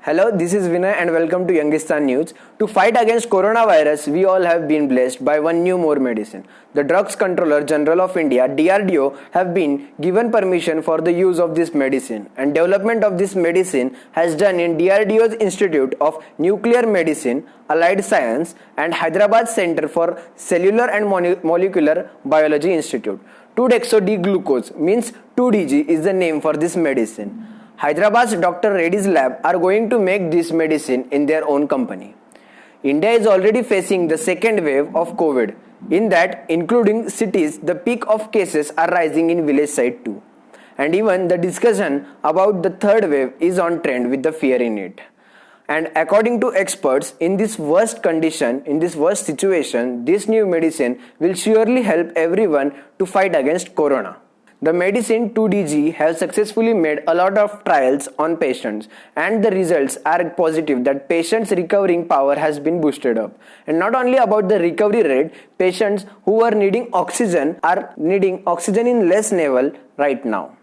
Hello, this is Vinay and welcome to Youngistan News. To fight against coronavirus, we all have been blessed by one new more medicine. The Drugs Controller General of India, DRDO, have been given permission for the use of this medicine, and development of this medicine has done in DRDO's Institute of Nuclear Medicine, Allied Science and Hyderabad Center for Cellular and Molecular Biology Institute. 2-deoxy-D-glucose means 2DG is the name for this medicine. Hyderabad's Dr. Reddy's lab are going to make this medicine in their own company. India is already facing the second wave of COVID. In that, including cities, the peak of cases are rising in village side too. And even the discussion about the third wave is on trend with the fear in it. And according to experts, in this worst condition, in this worst situation, this new medicine will surely help everyone to fight against corona. The medicine 2DG has successfully made a lot of trials on patients, and the results are positive that patients' recovering power has been boosted up. And not only about the recovery rate, patients who are needing oxygen are needing oxygen in less level right now.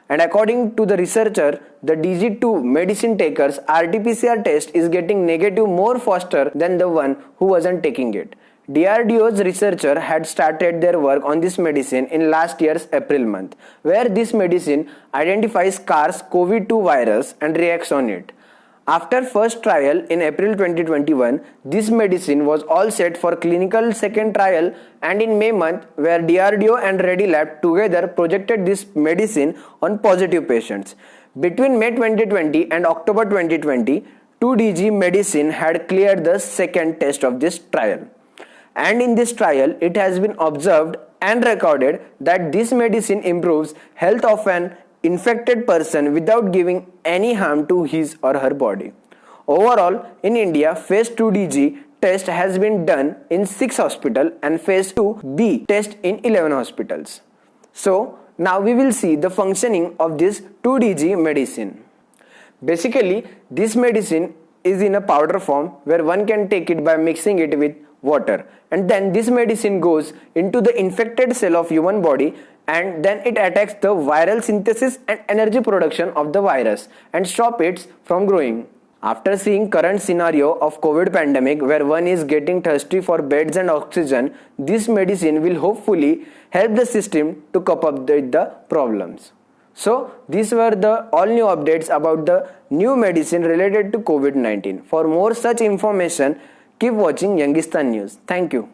And according to the researcher, the DG2 medicine takers RT-PCR test is getting negative more faster than the one who wasn't taking it. DRDO's researcher had started their work on this medicine in last year's April month, where this medicine identifies SARS-CoV-2 virus and reacts on it. After first trial in April 2021, this medicine was all set for clinical second trial, and in May month, where DRDO and Reddy Lab together projected this medicine on positive patients. Between May 2020 and October 2020, 2DG medicine had cleared the second test of this trial. And in this trial, it has been observed and recorded that this medicine improves health of an infected person without giving any harm to his or her body. Overall, in India, phase 2DG test has been done in 6 hospitals and phase 2B test in 11 hospitals. So, now we will see the functioning of this 2DG medicine. Basically, this medicine is in a powder form where one can take it by mixing it with water, and then this medicine goes into the infected cell of human body, and then it attacks the viral synthesis and energy production of the virus and stop it from growing. After seeing current scenario of COVID pandemic where one is getting thirsty for beds and oxygen, this medicine will hopefully help the system to cope up with the problems. So these were the all new updates about the new medicine related to COVID-19. For more such information, keep watching Youngistan News. Thank you.